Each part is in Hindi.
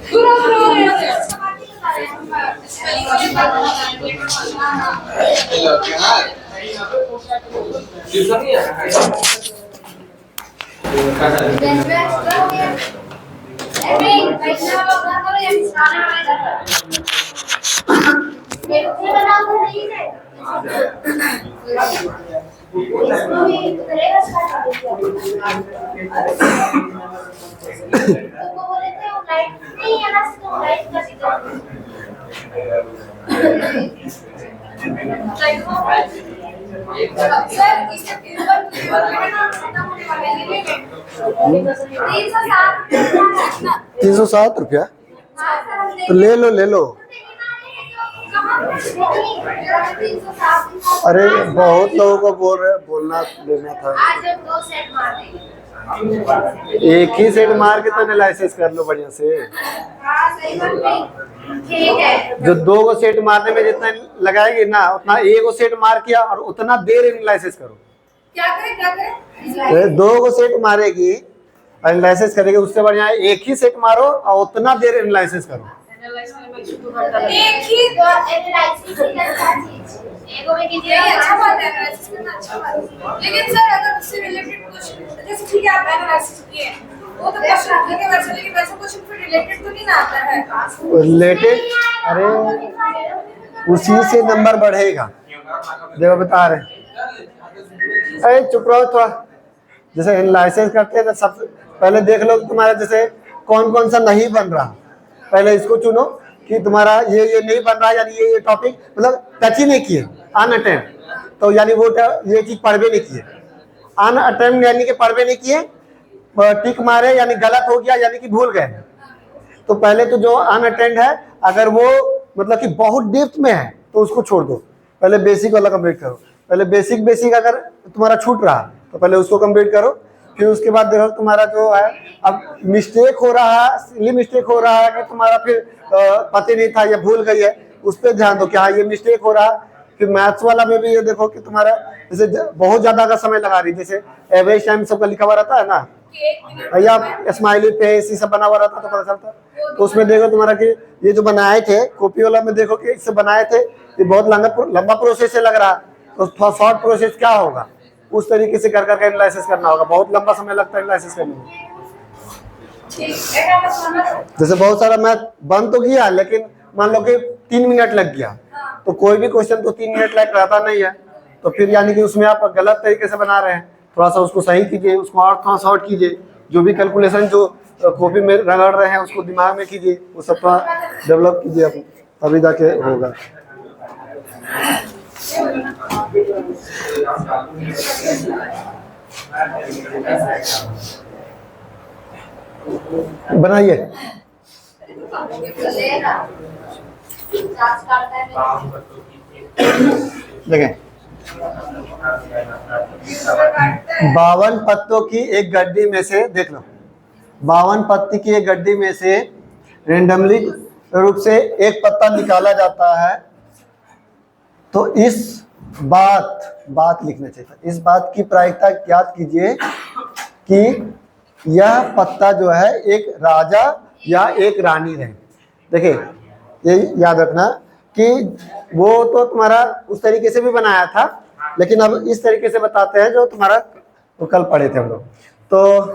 ₹307। तो ले लो ले लो। अरे बहुत लोगों को बोल रहे बोलना लेना था। एक ही सेट मार के तो एनालिसिस कर लो बढ़िया से। जो 2 को सेट मारने में जितना लगाएगी ना उतना 1 को सेट मार किया और उतना देर एनालिसिस करो। क्या करें 2 को सेट मारेगी एनालिसिस करेगी, उससे बढ़िया एक ही सेट मारो और उतना देर एनालिसिस करो। एक ही एनालिसिस में कीजिए, अच्छा बात है, एनालिसिस करना अच्छा बात है। लेकिन सर अगर उससे रिलेटेड क्वेश्चन, जैसे ठीक है आप एनालिसिस किए वो तो क्वेश्चन लेके वैसे क्वेश्चन फिर रिलेटेड तो नहीं ना आता है। रिलेटेड अरे उसी से नंबर बढ़ेगा। देखो बता रहे, अरे चुप रहो थोड़ा। जैसे एनालिसिस करते हैं तो सबसे पहले देख लो तुम्हारा जैसे कौन कौन सा नहीं बन रहा, पहले इसको चुनो कि तुम्हारा ये नहीं बन रहा, यानी ये टॉपिक मतलब टच ही नहीं किए, अनअटेम्ड, तो यानी वो ये चीज पढ़वे नहीं किए। अनअटेम्ड यानी कि पढ़वे नहीं किए, टिक मारे यानी गलत हो गया, यानी कि भूल गए। तो पहले तो जो अनअटेम्ड है अगर वो मतलब कि बहुत डेप्थ में है तो उसको छोड़ दो, पहले बेसिक वाला कंप्लीट करो। पहले बेसिक अगर तुम्हारा छूट रहा तो पहले उसको कंप्लीट करो, फिर उसके बाद देखो तुम्हारा जो है अब मिस्टेक हो रहा है, सिली मिस्टेक हो रहा है कि तुम्हारा फिर पता नहीं था या भूल गई है, उस पर ध्यान दो कि हाँ ये मिस्टेक हो रहा है। फिर मैथ्स वाला में भी ये देखो कि तुम्हारा जैसे बहुत ज्यादा का समय लगा रही, जैसे एवरेज टाइम सबका लिखा हुआ रहता है ना भैया, स्माइली फेस ये सब बना हुआ रहता तो पता चलता। तो उसमें देखो तुम्हारा कि ये जो बनाए थे कॉपी वाला में देखो कि इससे बनाए थे, ये बहुत लंबा प्रोसेस से लग रहा, तो थोड़ा शॉर्ट प्रोसेस क्या होगा उस तरीके से कर करके एनालिसिस करना होगा। बहुत लंबा समय लगता है एनालिसिस करने में। जैसे बहुत सारा मैथ बन तो किया लेकिन मान लो कि 3 मिनट लग गया, तो कोई भी क्वेश्चन तो 3 मिनट लग रहता नहीं है, तो फिर यानी कि उसमें आप गलत तरीके से बना रहे हैं। थोड़ा सा उसको सही कीजिए, उसको और थोड़ा शॉर्ट कीजिए, जो भी कैलकुलेशन जो कॉपी में रगड़ रहे हैं उसको दिमाग में कीजिए, वो सब थोड़ा डेवलप कीजिए आप, तभी जाके होगा। बनाइए देखें, 52 पत्तों की एक गड्डी में से देख लो, 52 पत्ती की एक गड्डी में से रेंडमली रूप से एक पत्ता निकाला जाता है, तो इस बात लिखना चाहिए। इस बात की प्रायिकता ज्ञात कीजिए कि यह पत्ता जो है एक राजा या एक रानी रहे। देखिए ये याद रखना कि वो तो तुम्हारा उस तरीके से भी बनाया था, लेकिन अब इस तरीके से बताते हैं जो तुम्हारा तो कल पढ़े थे हम लोग। तो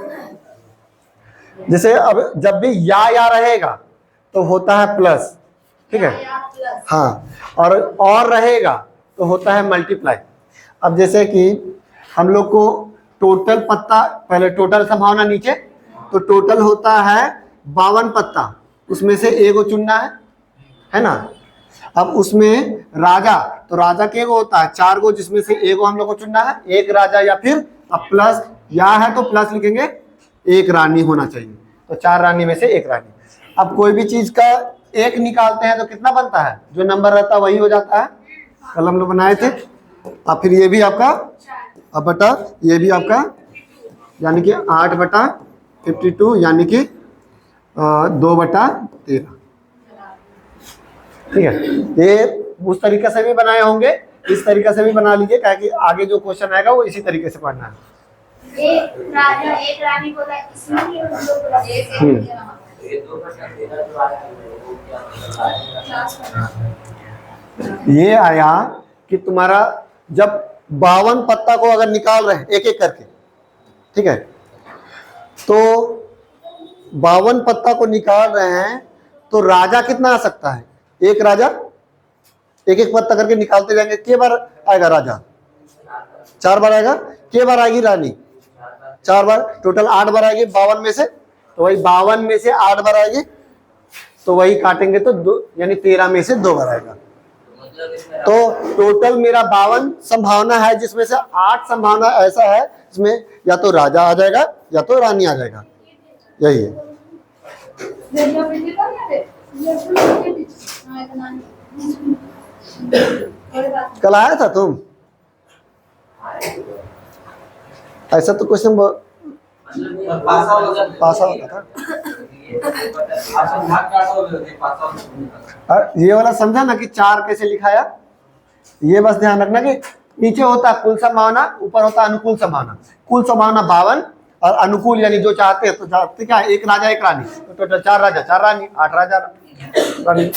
जैसे अब जब भी या रहेगा तो होता है प्लस, ठीक है हाँ, और रहेगा तो होता है मल्टीप्लाई। अब जैसे कि हम लोग को टोटल पत्ता, पहले टोटल संभावना नीचे, तो टोटल होता है 52 पत्ता, उसमें से एगो चुनना है ना। अब उसमें राजा, तो राजा के एगो होता है 4 गो, जिसमें से एगो हम लोग को चुनना है, एक राजा या फिर अब प्लस या है तो प्लस लिखेंगे, एक रानी होना चाहिए, तो 4 रानी में से एक रानी। अब कोई भी चीज का एक निकालते हैं तो कितना बनता है, जो नंबर रहता है वही हो जाता है, कल हम लोग बनाए थे। अब फिर ये भी आपका अब बटा ये भी आपका, यानी कि 8/52 यानी कि 2/13, ठीक है। ये उस तरीके से भी बनाए होंगे, इस तरीके से भी बना लीजिए, ताकि आगे जो क्वेश्चन आएगा वो इसी तरीके से पढ़ना है। एक राजा एक रानी बोला, इसमें ये आया कि तुम्हारा जब 52 पत्ता को अगर निकाल रहे हैं एक एक करके, ठीक है, तो 52 पत्ता को निकाल रहे हैं तो राजा कितना आ सकता है? एक राजा, एक एक पत्ता करके निकालते जाएंगे, के बार आएगा राजा? 4 बार आएगा। के बार आएगी रानी? 4 बार। टोटल 8 बार आएगी 52 में से, तो वही 52 में से 8 बार आएगी, तो वही काटेंगे तो 2 यानी 13 में से 2 बार आएगा। तो टोटल मेरा 52 संभावना है, जिसमें से 8 संभावना ऐसा है जिसमें या तो राजा आ जाएगा या तो रानी आ जाएगा। यही है। कल आया था तुम? ऐसा तो क्वेश्चन पास होता था। ये वाला समझा ना कि 4 कैसे लिखाया? ये बस ध्यान रखना कि नीचे होता कुल संभावना, ऊपर होता अनुकूल संभावना। कुल संभावना 52 और अनुकूल यानी जो चाहते हैं, तो चाहते क्या है? एक राजा एक रानी, तो टोटल 4 राजा 4 रानी, 8 राजा रानी।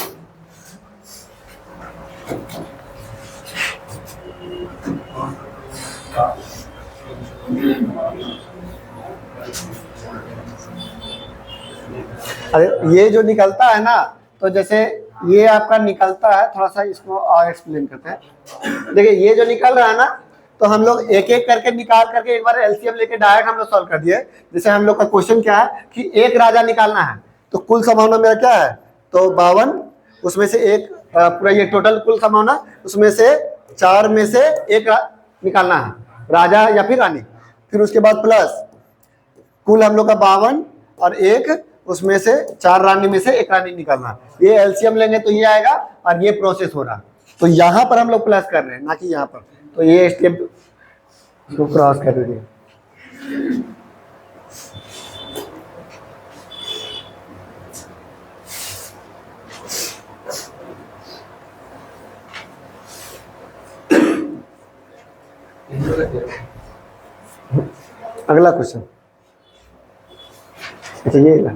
अरे ये जो निकलता है ना, तो जैसे ये आपका निकलता है, थोड़ा सा इसको और एक्सप्लेन करते हैं। देखिए ये जो निकल रहा है ना, तो हम लोग एक एक करके निकाल करके एक बार एलसीएम लेके डायरेक्ट हम लोग सॉल्व कर दिए। जैसे हम लोग का क्वेश्चन क्या है कि एक राजा निकालना है, तो कुल संभावना मेरा क्या है? तो 52, उसमें से एक पूरा ये टोटल कुल संभावना, उसमें से 4 में से एक निकालना है, राजा या फिर रानी। फिर उसके बाद प्लस कुल हम लोग का 52 और एक, उसमें से 4 रानी में से एक रानी निकालना। ये एलसीएम लेंगे तो ये आएगा, और ये प्रोसेस हो रहा। तो यहाँ पर हम लोग प्लस कर रहे हैं, ना कि यहाँ पर। तो ये स्टेप को क्रॉस कर रही है। अगला क्वेश्चन, अच्छा ये ला।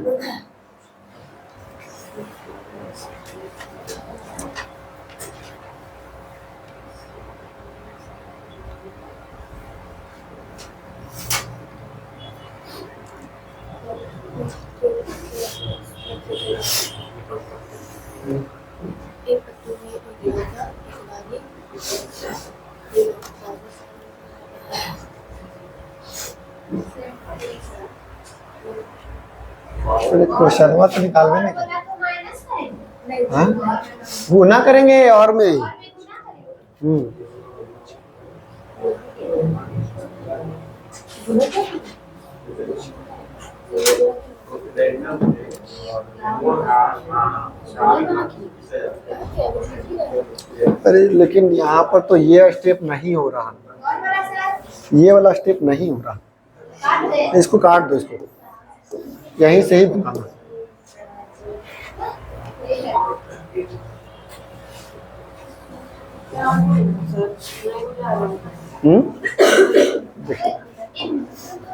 क्वेश्चन हुआ तो निकाल में गुना करेंगे और में। अरे लेकिन यहाँ पर तो ये स्टेप नहीं हो रहा, ये वाला स्टेप नहीं हो रहा। इसको काट दो, इसको यहीं से ही बनाना।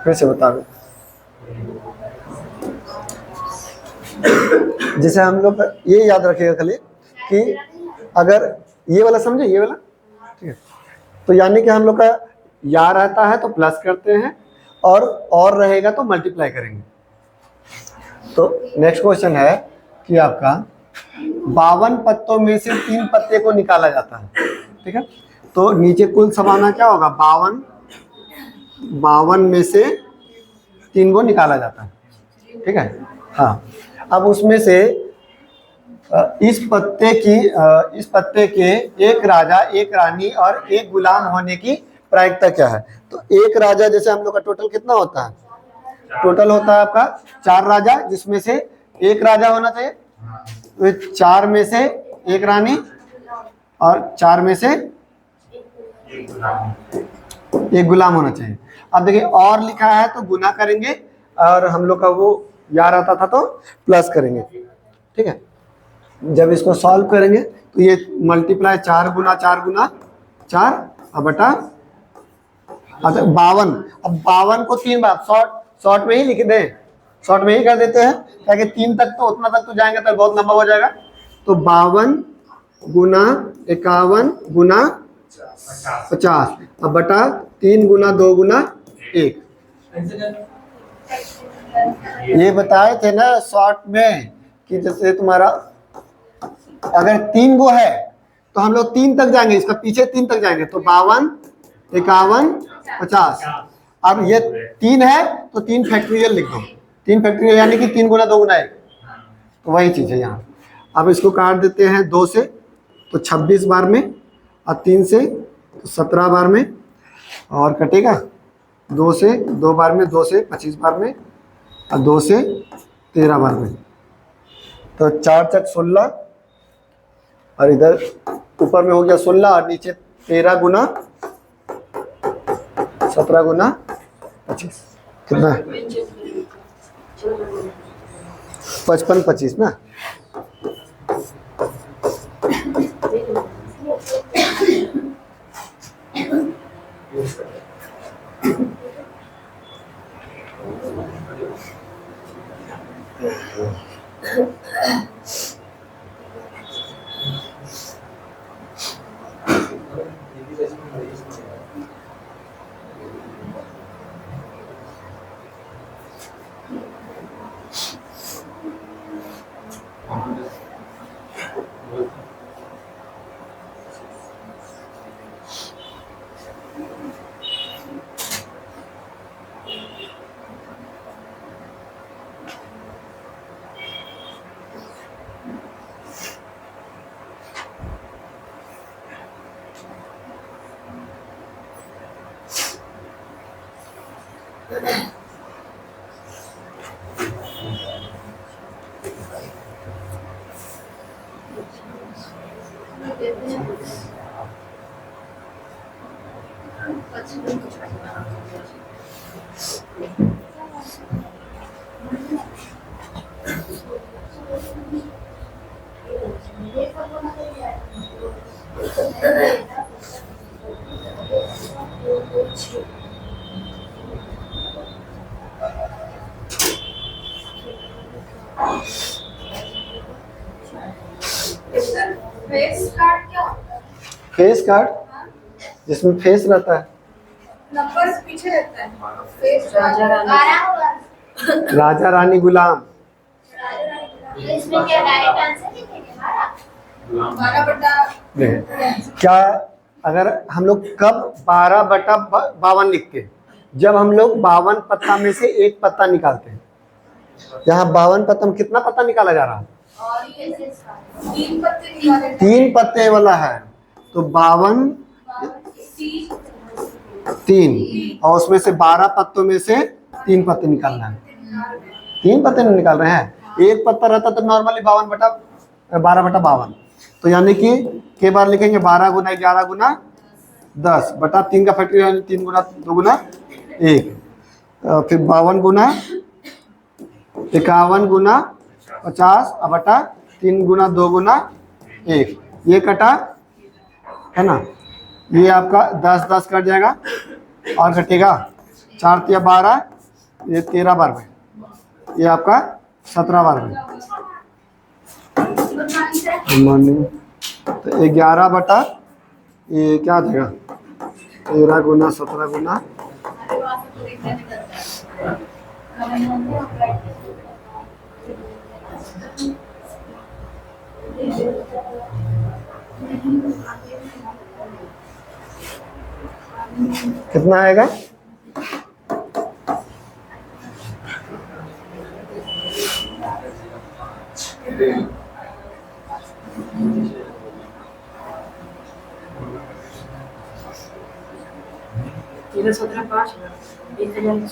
फिर से बता दो। जैसे हम लोग ये याद रखिएगा खाली कि अगर ये वाला समझे, ये वाला ठीक है, तो यानी कि हम लोग का या रहता है तो प्लस करते हैं, और रहेगा तो मल्टीप्लाई करेंगे। तो नेक्स्ट क्वेश्चन है कि आपका 52 पत्तों में से 3 पत्ते को निकाला जाता है, ठीक है। तो नीचे कुल संभावना क्या होगा? 52 में से 3 को निकाला जाता है, ठीक है। हाँ, अब उसमें से इस पत्ते के एक राजा, एक रानी और एक गुलाम होने की प्रायिकता क्या है? तो एक राजा, जैसे हम लोग का टोटल कितना होता है? टोटल होता है आपका 4 राजा, जिसमें से एक राजा होना चाहिए, तो 4 में से एक रानी और 4 में से एक गुलाम होना चाहिए। अब देखिए और लिखा है तो गुना करेंगे, और हम लोग का वो यार आता था तो प्लस करेंगे, ठीक है। जब इसको सॉल्व करेंगे तो ये मल्टीप्लाई 4 गुना 4 अब बटा 52। अब 52 को 3 बार शॉर्ट में ही लिख दें, शॉर्ट में ही कर देते हैं, ताकि 3 तक तो उतना तक तो जाएंगे तो बहुत लंबा हो जाएगा। तो 52 गुना 51 गुना 50 अब बटा 3 गुना 2 गुना 1। ये बताए थे ना शॉर्ट में कि जैसे तुम्हारा अगर 3 गो है तो हम लोग 3 तक जाएंगे, इसका पीछे 3 तक जाएंगे, तो 52 51 50। अब ये 3 है तो 3 फैक्टोरियल लिख दो, 3 फैक्टोरियल यानी कि 3 गुना 2 गुना 1, तो वही चीज़ है यहाँ। अब इसको काट देते हैं 2 से तो 26 बार में, और 3 से तो 17 बार में, और कटेगा 2 से 2 बार में, 2 से 25 बार में, और 2 से 13 बार में। तो 4 चक 16, और इधर ऊपर में हो गया 16 और नीचे 13 गुना 17 गुना 25, कितना 55 25 ना। फेस कार्ड जिसमें फेस रहता है, नंबर्स पीछे रहता है, फेस राजा रानी गुलाम। इसमें क्या डायरेक्ट आंसर लिखेंगे हमारा 12/52। क्या अगर हम लोग कब 12/52 लिखते हैं, जब हम लोग 52 पत्ता में से एक पत्ता निकालते हैं। यहाँ 52 पत्ता में कितना पत्ता निकाला जा रहा है? और ये 3 पत्ते निकाले, 3 पत्ते वाला है, तो 52 3, और उसमें से 12 पत्तों में से 3 पत्ते निकालना है। 3 पत्ते नहीं निकाल रहे हैं, एक पत्ता रहता तो नॉर्मली 12/52, तो यानी कि के बार लिखेंगे 12 गुना 11 गुना 10 बटा 3 का फैक्टोरियल यानी 3 गुना 2 गुना 1, फिर 52 गुना 51 गुना 50 और बटा 3 गुना 2 गुना 1, ये कटा है ना। ये आपका 10 10 कट जाएगा और कटेगा 4 तिया 12, ये 13 बार में, ये आपका 17 बार में। तो 11 बटा ये क्या आ जाएगा 13 गुना 17 गुना कितना आएगा? ये 17 5 1000।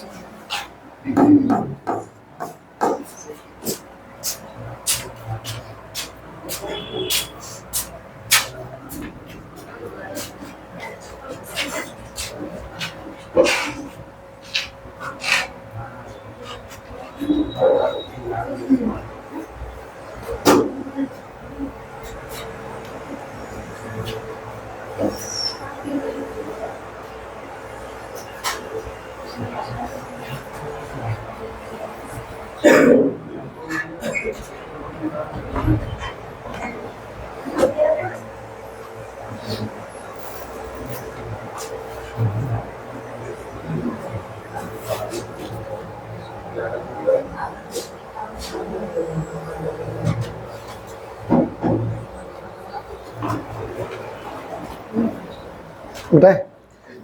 बेटा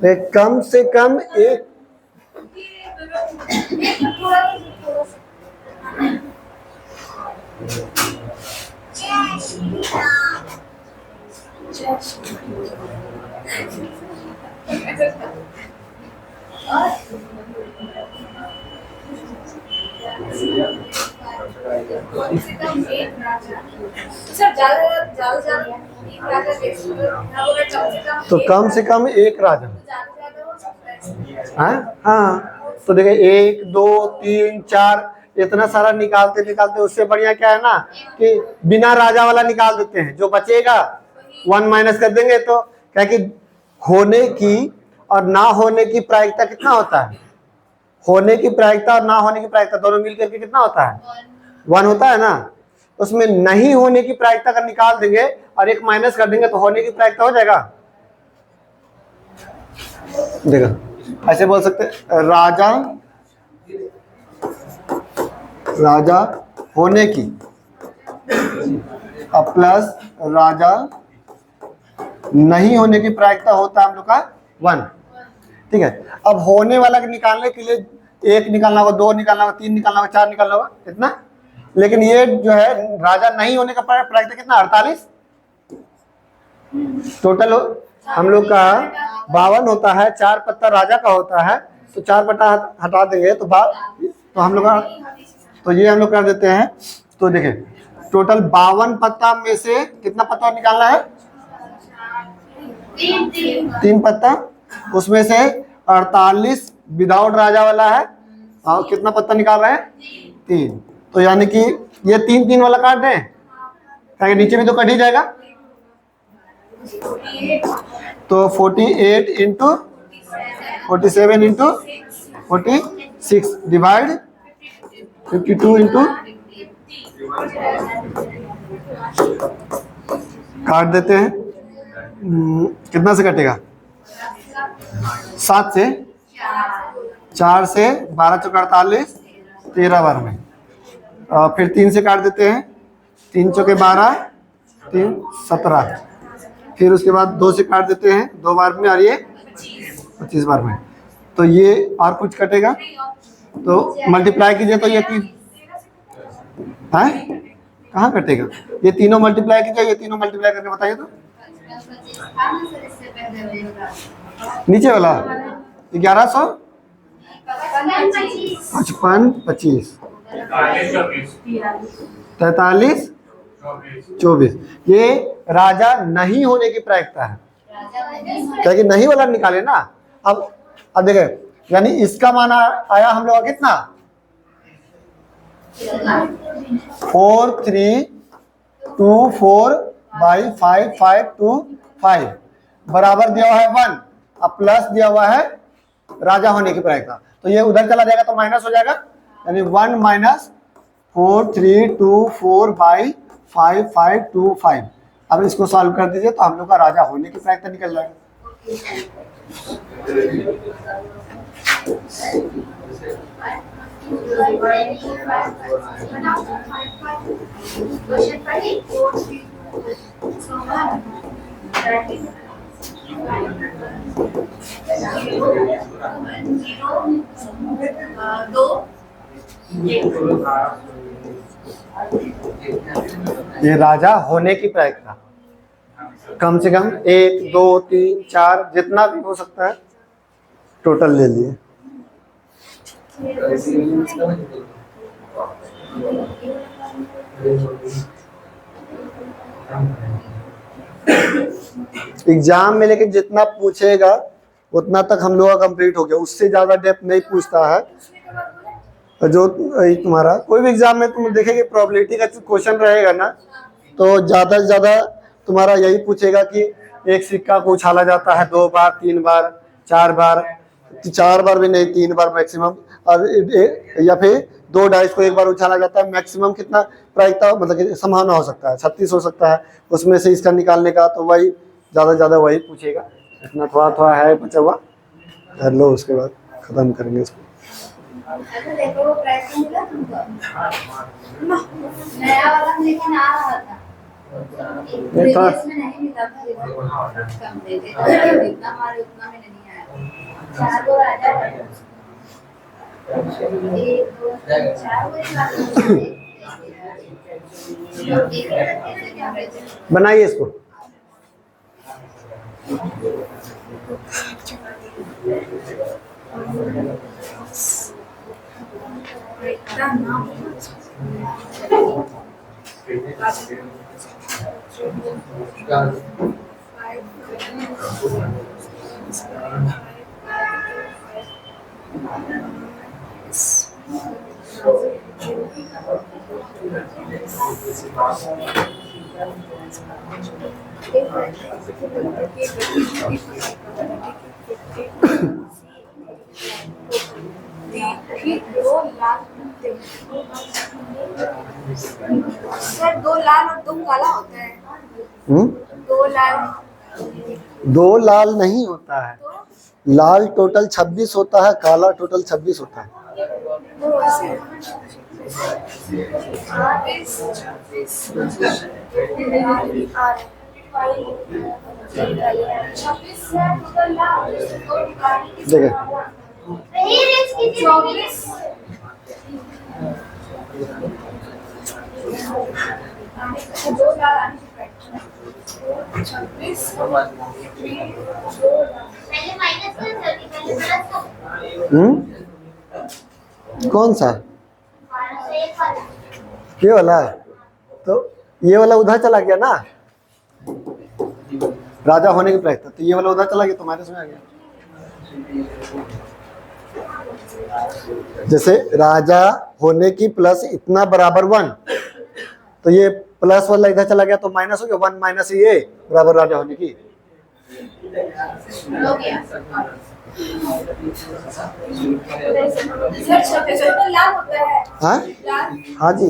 ये कम से कम एक तो कम से कम एक राजा। हाँ तो देखिए 1 2 3 4 इतना सारा निकालते निकालते उससे बढ़िया क्या है ना कि बिना राजा वाला निकाल देते हैं, जो बचेगा 1 माइनस कर देंगे। तो क्या कि होने की और ना होने की प्रायिकता कितना होता है, होने की प्रायिकता और ना होने की प्रायिकता दोनों मिलकर के कितना होता है 1 होता है ना। उसमें नहीं होने की प्रायिकता का निकाल देंगे और 1 माइनस कर देंगे तो होने की प्रायिकता हो जाएगा। देखो ऐसे बोल सकते राजा राजा होने की और प्लस राजा नहीं होने की प्रायिकता होता है हम लोग का 1। ठीक है, अब होने वाला के निकालने के लिए 1 निकालना होगा, 2 निकालना होगा, 3 निकालना होगा, 4 निकालना होगा, कितना। लेकिन ये जो है राजा नहीं होने का प्रायिकता कितना 48 टोटल हम लोग का 52 होता है। 4 पत्ता राजा का होता है तो 4 पत्ता हटा देंगे तो हम लोग का तो ये हम लोग कर देते हैं। तो देखिए टोटल 52 पत्ता में से कितना पत्ता निकालना है 3 पत्ता, उसमें से 48 विदाउट राजा वाला है और कितना पत्ता निकाल रहे हैं 3। तो यानी कि ये 3 वाला काट दें, क्या नीचे भी तो कट ही जाएगा। तो 48 इंटू 47 इंटू 46 डिवाइड 52 इंटू काट देते हैं। कितना से कटेगा 7 से, 4 से 12 चौक 48 13 बार में, और फिर 3 से काट देते हैं, 3 चौके 12 3 17, फिर उसके बाद 2 से काट देते हैं 2 बार में और ये 25 बार में। तो ये और कुछ कटेगा तो मल्टीप्लाई कीजिए तो ये 3 है कहाँ कटेगा, ये तीनों मल्टीप्लाई कीजिए, ये तीनों मल्टीप्लाई करके बताइए तो नीचे वाला 1155 25 43 24 ये राजा नहीं होने की प्रायिकता है, क्या कि नहीं वाला निकाले ना। अब देखें यानी इसका माना आया हम लोग कितना 4 3 2 4 बाई 5 5 2 5 बराबर दिया हुआ है 1 और प्लस दिया हुआ है राजा होने की प्रायिकता। तो ये उधर चला जाएगा तो माइनस हो जाएगा, यानी 1 माइनस 4 3 2 4 बाई 5 5 2 5। अब इसको सॉल्व कर दीजिए तो हम लोग का राजा होने की प्रायिकता निकल जाएगा। ये राजा होने की प्रायिकता कम से कम 1 2 3 4 जितना भी हो सकता है टोटल ले लिए। एग्जाम में लेकिन जितना पूछेगा उतना तक हम लोग का कंप्लीट हो गया, उससे ज्यादा डेप्थ नहीं पूछता है। जो तुम्हारा कोई भी एग्जाम में तुम देखेंगे प्रोबेबिलिटी का क्वेश्चन रहेगा ना तो ज्यादा से ज्यादा तुम्हारा यही पूछेगा कि एक सिक्का को उछाला जाता है 2 बार 3 बार 4 बार, 4 बार भी नहीं 3 बार मैक्सिमम, और या फिर 2 डाइस को एक बार उछाला जाता है, मैक्सिमम कितना प्रायिकता मतलब कि संभावना हो सकता है 36 हो सकता है, उसमें से इसका निकालने का, तो वही ज़्यादा से ज़्यादा वही पूछेगा। इतना थोड़ा थोड़ा है बचा हुआ, कर लो, उसके बाद ख़त्म करेंगे इसको। अच्छा देखो वो प्राइस मिला तुमको नया वाला, लेकिन आ रहा था प्रीवियस में नहीं मिला था, कम दे दे जितना हमारे उतना में नहीं आया। 4 गो राजा 1 2 4 गो बनाइए इसको। सर 2 लाल और 2 काला होता है। 2 लाल नहीं होता है, लाल टोटल 26 होता है, काला टोटल 26 होता है। कौन सा ये वाला? तो ये वाला उधर चला गया ना, राजा होने की प्रायिकता, तो ये वाला उधर चला गया तो माइनस में आ गया। जैसे राजा होने की प्लस इतना बराबर 1, तो ये प्लस वाला इधर चला गया तो माइनस हो गया, 1 माइनस ये बराबर राजा होने की। लाल होता है। हाँ हाँ जी,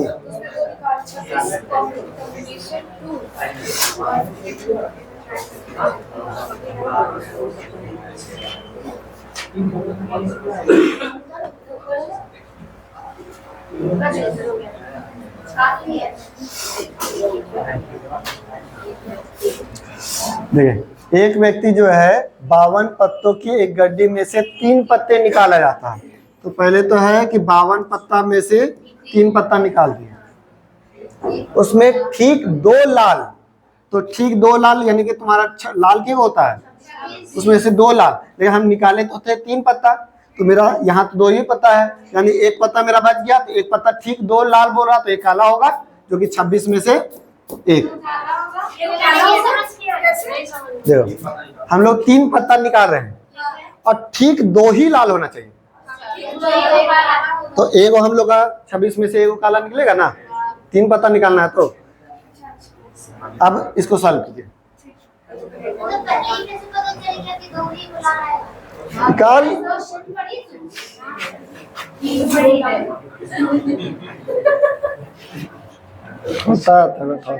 देखिए एक व्यक्ति जो है 52 पत्तों की एक गड्डी में से 3 पत्ते निकाला जाता है। तो पहले तो है कि 52 पत्ता में से 3 पत्ता निकाल दिया, उसमें ठीक 2 लाल, तो ठीक 2 लाल यानी कि तुम्हारा लाल क्या होता है, उसमें से 2 लाल, लेकिन हम निकाले तो थे 3 पत्ता, तो मेरा यहाँ तो 2 ही पत्ता है, यानी एक पत्ता मेरा बच गया, तो एक पत्ता ठीक 2 लाल बोल रहा, तो एक काला होगा जो कि 26 में से 1। देखो हम लोग 3 पत्ता निकाल रहे हैं और ठीक 2 ही लाल होना चाहिए, तो एक हम लोग का 26 में से 1 काला निकलेगा ना, 3 पत्ता निकालना है। तो अब इसको सॉल्व कीजिए, निकाल होता था।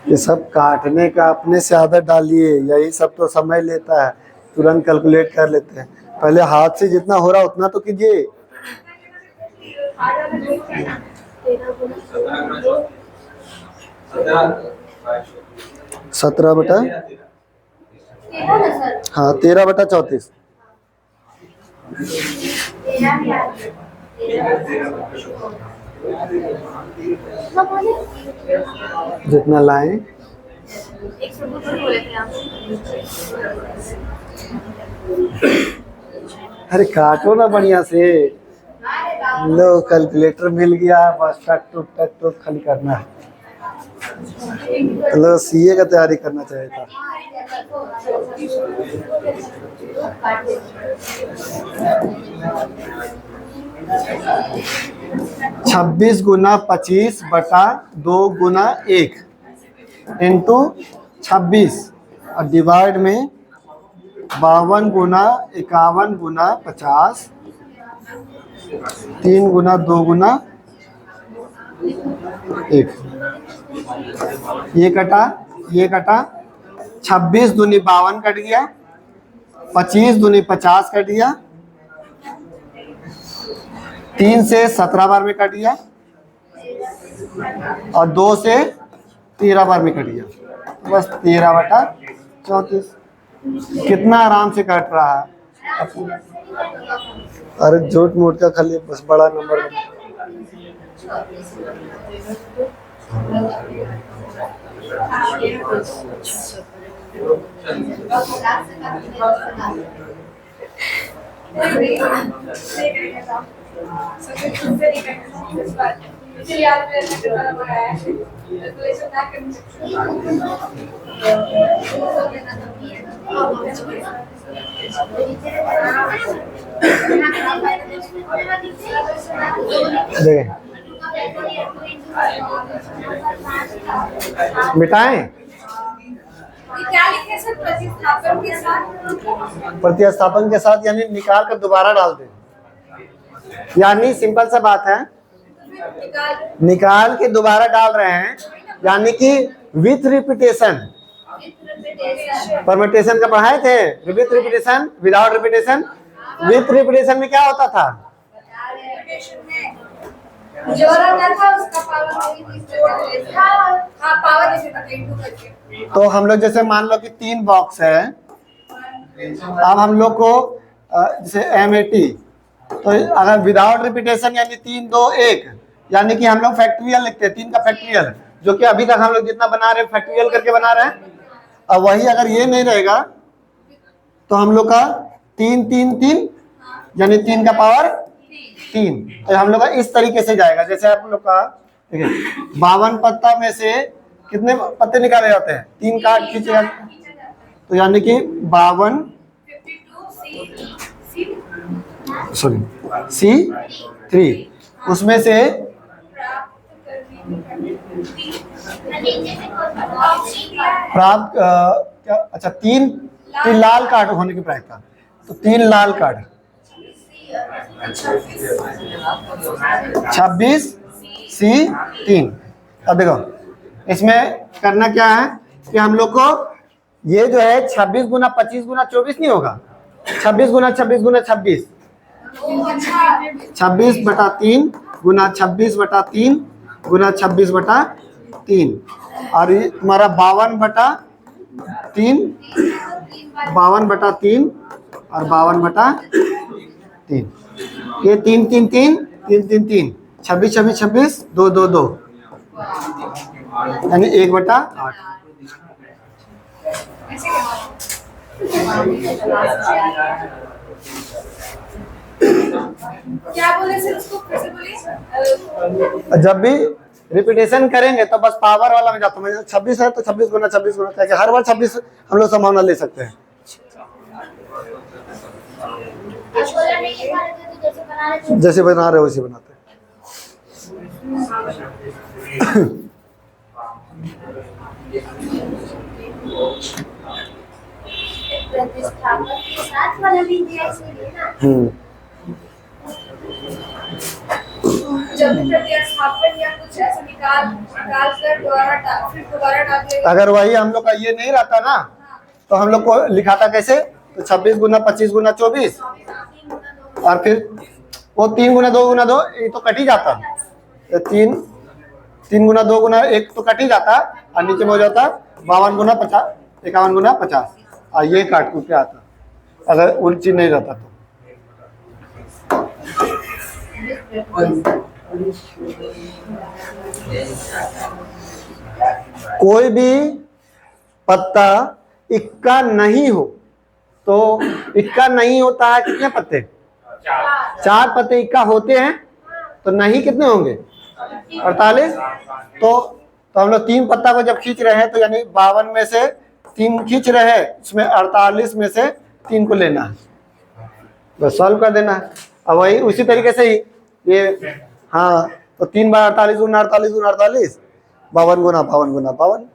ये सब काटने का अपने से आदत डालिए, यही सब तो समय लेता है, तुरंत कैलकुलेट कर लेते हैं। पहले हाथ से जितना हो रहा उतना तो कीजिए। 17 बटा तेरह ना सर, हाँ 13/34। तेरह भी आ गया। कितना बोले? जितना लाएं। एक सौ दो बोले थे आप। अरे काटो ना बढ़िया से। लो कैलकुलेटर मिल गया, बस टक टुक खाली करना है। लो सीए का तैयारी करना चाहिए था। 26 गुना 25/2 × 1 इंटू 26 और डिवाइड में 52 गुना 51 गुना 50 3 गुना 2 गुना 1। ये कटा 26 दूनी 52 कट गया, 25 दूनी 50 कट गया, 3 से 17 बार में कट गया और 2 से 13 बार में कट गया। बस 13/34। कितना आराम से कट रहा है। अरे झूठ मूठ का खाली बस बड़ा नंबर देखें। मिटाएं। क्या लिखे सर? प्रतिस्थापन के साथ। प्रतिस्थापन के साथ यानी निकाल कर दोबारा डाल दें, यानी सिंपल सा बात है, निकाल के दोबारा डाल रहे हैं, यानी कि विथ रिपीटेशन। परम्यूटेशन का पढ़ाए थे, with repetition, without repetition. With repetition में क्या होता था? तो हम लोग जैसे मान लो कि 3 बॉक्स है, अब हम लोग को जैसे MAT, तो अगर विदाउट रिपीटेशन यानी 3 2 1, यानी कि हम लोग फैक्टोरियल लिखते हैं, 3 का फैक्टोरियल, जो कि अभी तक हम लोग जितना बना रहे हैं फैक्टोरियल करके बना रहे हैं। अब वही अगर ये नहीं रहेगा तो हम लोग का 3 3 3 यानी 3 का पावर 3, तो हम लोग का इस तरीके से जाएगा। जैसे आप लोग का देखिए 52 पत्ता में से कितने पत्ते निकाले जाते हैं? 3 काट खींचे, तो यानी कि 52 C3, उसमें से प्राप्त क्या, अच्छा 3 लाल कार्ड होने की प्रायिकता, तो 3 लाल कार्ड 26 C3। अब देखो इसमें करना क्या है कि हम लोग को ये जो है 26 गुना 25 गुना 24 नहीं होगा, 26 गुना 26 गुना 26, 26/3 गुना 26/3 गुना 26/3, और ये तुम्हारा 52/3 52/3 और 52/3, ये 3 3 3 3 3 3 26 26 26 2 2 2 यानी 1/8। क्या बोले सर उसको? फिर से बोलिए। जब भी रिपीटेशन करेंगे तो बस पावर वाला में जाता हूँ। 26 है तो 26 गुना करके हर बार 26 हम लोग संभावना ले सकते हैं। जैसे बना रहे हो वैसे बनाते हैं। प्रतिस्थापन के साथ वाला भी दिया इसलिए ना। जब भी प्रतिस्थापन या कुछ ऐसा निकाल कर फिर दोबारा डाल देगा। अगर वही हम लोग का ये नहीं रहता ना तो हम लोग को लिखाता कैसे? तो 26 गुना 25 गुना 24 और फिर वो 3 गुना 2 गुना 2 ये तो कट ही जाता, तो 3 गुना 2 गुना 1 तो कट ही जाता और नीचे में हो जाता 52 गुना 50 51 गुना 50। और ये काट कूट के आता, अगर उल्टी नहीं रहता तो। कोई भी पत्ता इक्का नहीं हो तो इक्का नहीं होता है, कितने पत्ते? 4 पत्ते इक्का होते हैं तो नहीं कितने होंगे? 48। तो हम लोग 3 पत्ता को जब खींच रहे हैं तो यानी 52 में से 3 खींच रहे हैं, इसमें 48 में से 3 को लेना है, बस सॉल्व कर देना है। अब वही उसी तरीके से ही ये, हाँ, तो 3 बार 48 गुना 48 गुना 48, 52 गुना 52 गुना 52।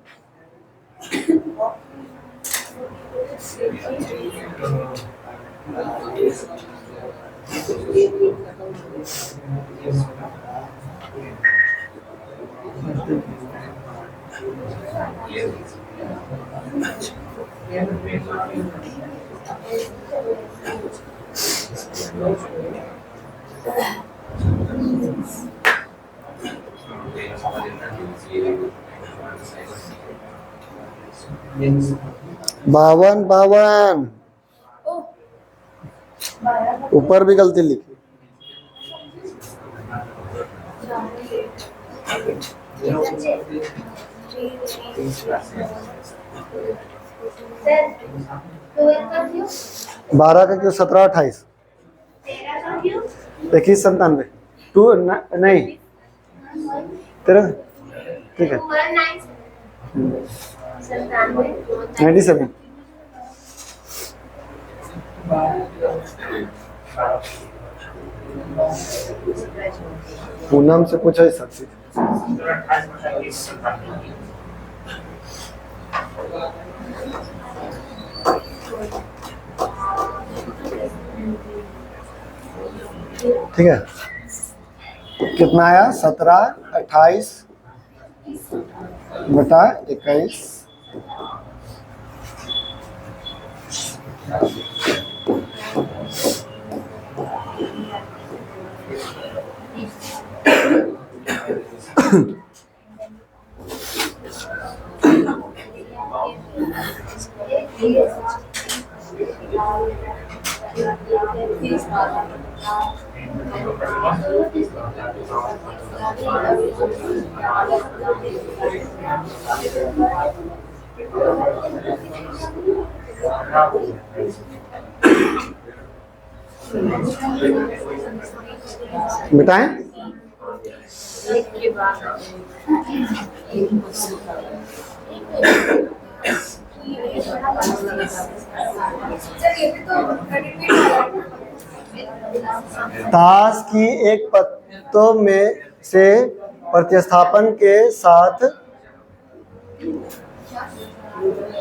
बावन 52, ऊपर भी गलती लिखी। सर 12 का क्यों? 12 का क्यों? 17 28 13 का क्यों? 21 97 2 नहीं 13, ठीक है 97। पूनम से पूछा इस सबसे। ठीक है, कितना आया? 17 28 बटा 21। बताएं। ताश की एक पत्तों में से प्रतिस्थापन के साथ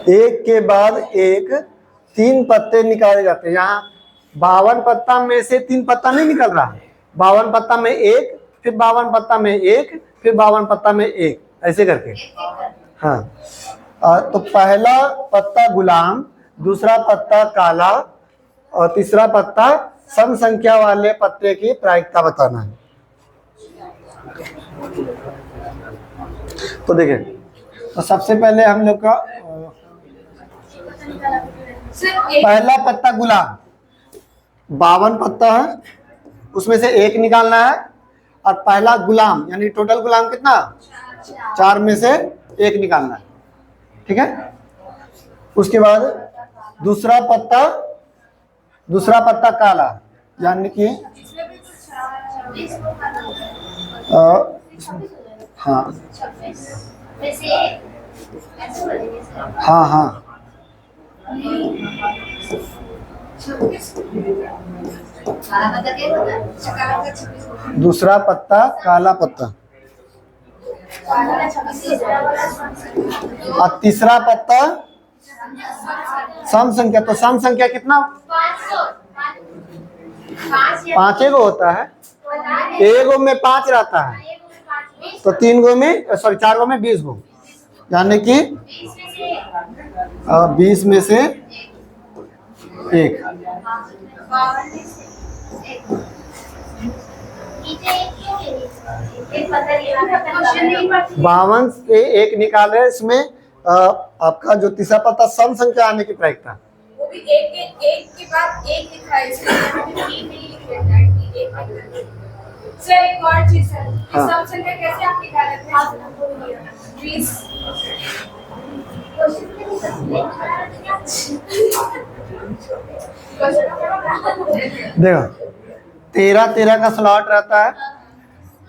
एक के बाद एक 3 पत्ते निकाले जाते हैं। यहाँ 52 पत्ता में से 3 पत्ता नहीं निकल रहा है, 52 पत्ता में एक, फिर 52 पत्ता में एक, फिर 52 पत्ता में एक, ऐसे करके। हाँ, तो पहला पत्ता गुलाम, दूसरा पत्ता काला और तीसरा पत्ता सम संख्या वाले पत्ते की प्रायिकता बताना है। तो देखिए, तो सबसे पहले हम लोग का पहला पत्ता गुलाम, 52 पत्ता है, उसमें से एक निकालना है। और पहला गुलाम यानी टोटल गुलाम कितना? 4 में से एक निकालना है, ठीक है। उसके बाद दूसरा पत्ता काला, यानी कि हाँ हाँ हाँ, दूसरा पत्ता काला पत्ता और तीसरा पत्ता सम संख्या। तो सम संख्या कितना? 5 गो होता है, एगो में 5 रहता है, तो 3 गो में 4 गो में 20 गो, यानी कि 20 में से 1। 52 से 1 निकाले, इसमें आपका जो तीसरा पत्ता सम संख्या आने की प्रायिकता। वो भी एक के बाद एक लिखा है, इसलिए यहाँ पे तीन नहीं लिख देता है कि एक लिखा है। सर एक और चीज सर, हाँ। सम संख्या कैसे आप निकालते हैं? प्लीज देखो 13 का स्लॉट रहता है,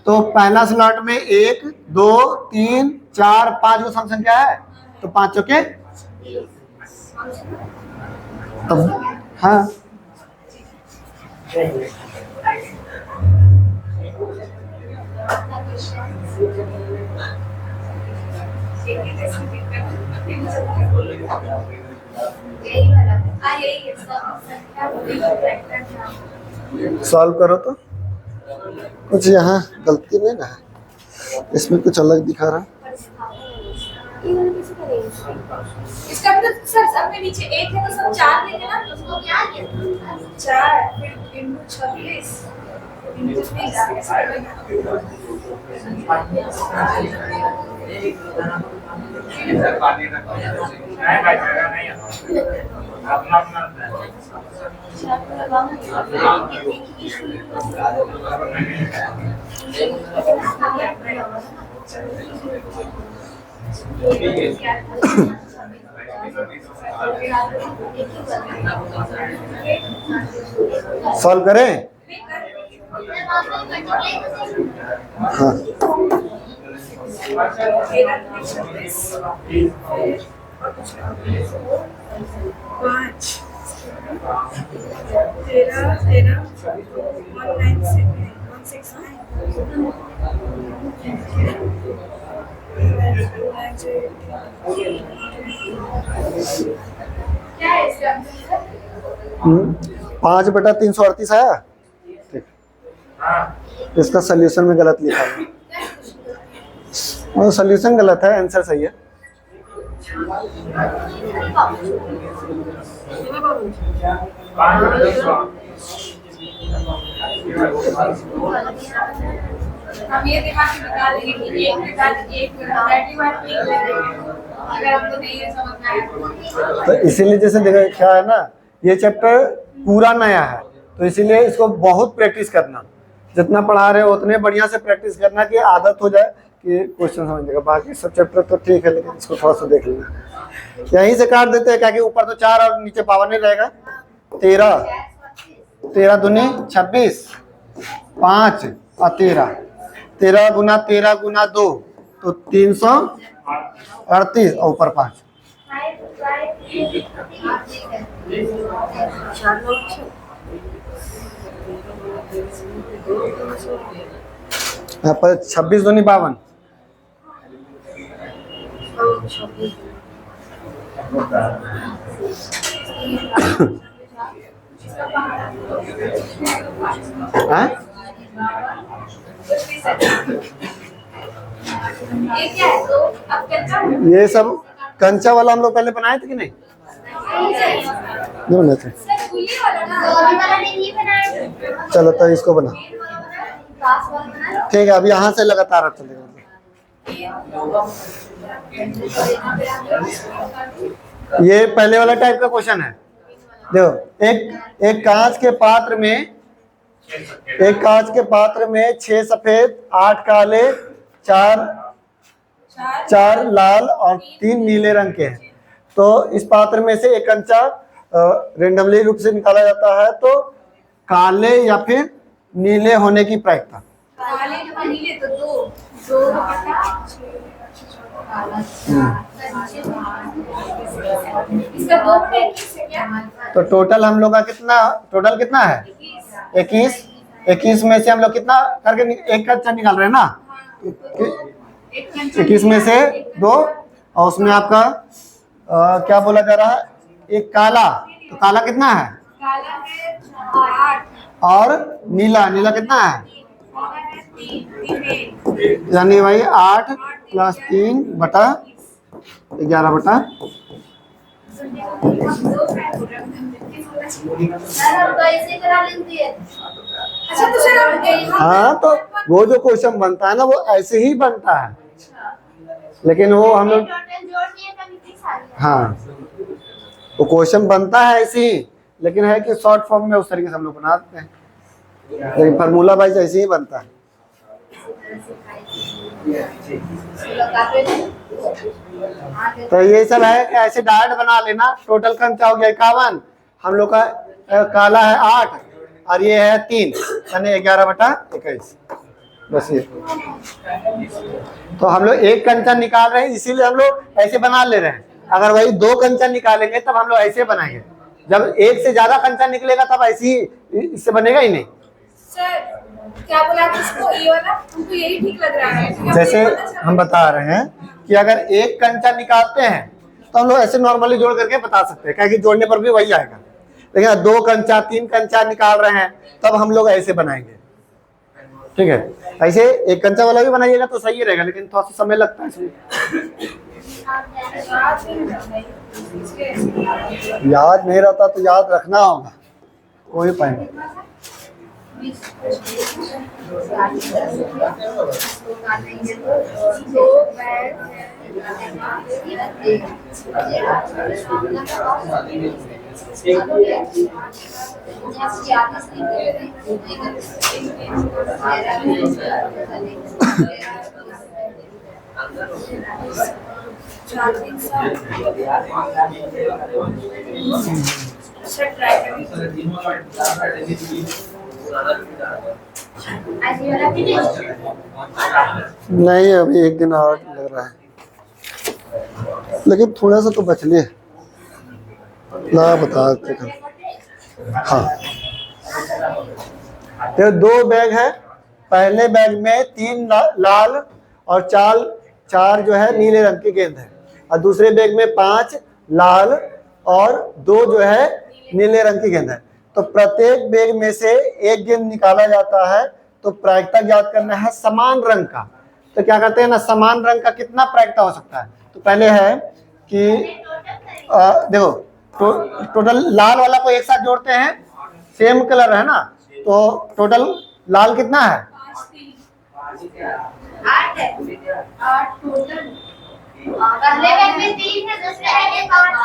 तो पहला स्लॉट में 1 2 3 4 5 जो सम संख्या है, तो 5 चौके तब हाँ यही वाला हाँ यही है सब संख्या ब्रैकेट सॉल्व करो तो कुछ यहाँ गलती नहीं ना है, इसमें कुछ अलग दिखा रहा है। इसका मतलब सर सब में नीचे एक है तो सब चार लेंगे ना, उसको क्या किया 4 फिर इनटू 26 इनटू सॉल्व करें हाँ। क्या है इसका आंसर? 5/338 आया। ठीक, इसका सोल्यूशन में गलत लिखा है, और सोल्यूशन गलत है, आंसर सही है। हम ये दिमाग से निकाल लेंगे कि एक के बाद एक पहली बार एक लेंगे, अगर हमको नहीं है समझ में आया तो इसीलिए जैसे देखो क्या है ना, ये चैप्टर पूरा नया है, तो इसीलिए इसको बहुत प्रैक्टिस करना, जितना पढ़ा रहे हो उतने बढ़िया से प्रैक्टिस करना कि आदत हो जाए कि क्वेश्चन समझने का। बाकी सब चैप्टर तो ठीक है, लेकिन इसको थोड़ा सा देख लेना। यहीं से काट देते हैं, क्या कि ऊपर तो 4 और नीचे पावर नहीं रहेगा। 13 दूनी 26 5 और 13 गुना 2 तो 338 और ऊपर 5। यहाँ पर 26 दूनी 52 हाँ? ये क्या है? तो अब कच्चा ये सब कंचा वाला हम लोग पहले बनाए थे कि नहीं? नहीं बनाए थे। सर खुली वाला ना, गोली वाला नहीं बनाया चलो तो इसको बना, पास वाला बनाया ठीक है। अब यहाँ से लगातार चलेगा। ये पहले वाला टाइप का क्वेश्चन है। देखो एक कांच के पात्र में 6 सफेद 8 काले 4 लाल और 3 नीले रंग के हैं। तो इस पात्र में से एक कंचा रेंडमली रूप से निकाला जाता है, तो काले या फिर नीले होने की प्रायिकता। काले जो नीले तो दो इसका 2/21 है क्या? तो टोटल हम लोग का कितना है? 21 में से हम लोग कितना करके एक कंचा निकाल रहे हैं ना, 21 में से 2, और उसमें आपका क्या बोला जा रहा है, एक काला, तो काला कितना है? काला है 8 और नीला कितना है? नीला है 3 यानी भाई 8 + 3 बटा 11 सर हम तो ऐसे करा लेते हैं अच्छा तो सर आप हाँ, तो वो जो क्वेश्चन बनता है ना वो ऐसे ही बनता है, लेकिन वो हम लोग टोटल जोड़ दिए तब हाँ, वो क्वेश्चन बनता है ऐसे ही, लेकिन है कि शॉर्ट फॉर्म में उस तरीके से हम लोग बनाते हैं, लेकिन फार्मूला वाइज ऐसे ही बनता है। तो ये सब है कि ऐसे डायरेक्ट बना लेना। टोटल कंचा हो गया 51, हम लोग का काला है 8 और ये है 3, यानी 11/21। बस ये तो हम लोग एक कंचा निकाल रहे हैं, इसीलिए हम लोग ऐसे बना ले रहे हैं। अगर वही 2 कंचा निकालेंगे तब हम लोग ऐसे बनाएंगे। जब एक से ज्यादा कंचा निकलेगा तब ऐसे ही, इससे बनेगा ही नहीं। सर क्या बोला आप इसको, ये वाला हमको यही ठीक लग रहा है। जैसे हम बता रहे हैं कि अगर एक कंचा निकालते हैं तो हम लोग ऐसे नॉर्मली जोड़ करके बता सकते हैं, क्योंकि जोड़ने पर भी वही आएगा। लेकिन 2 कंचा 3 कंचा निकाल रहे हैं तब हम लोग ऐसे बनाएंगे, ठीक है। ऐसे एक कंचा वाला भी बनाइएगा तो सही रहेगा, लेकिन थोड़ा सा समय लगता है इसमें। याद नहीं रहता तो याद रखना होगा, कोई उपाय नहीं। नहीं, अभी एक दिन और लग रहा है, लेकिन थोड़ा सा तो बच ले ना, बता देते। हाँ, तो 2 बैग है। पहले बैग में 3 लाल और 4 जो है नीले रंग की गेंद है, और दूसरे बैग में 5 लाल और 2 जो है नीले रंग की गेंद है। तो प्रत्येक बैग में से एक गेंद निकाला जाता है। तो प्रायिकता ज्ञात करना है समान रंग का। तो क्या करते हैं ना, समान रंग का कितना प्रायिकता हो सकता है। तो पहले है कि देखो टोटल लाल वाला को एक साथ जोड़ते हैं, सेम कलर है ना, तो टोटल लाल कितना है, 8 है, 8 टोटल। पहले बैग में 3 है, दूसरे बैग में 5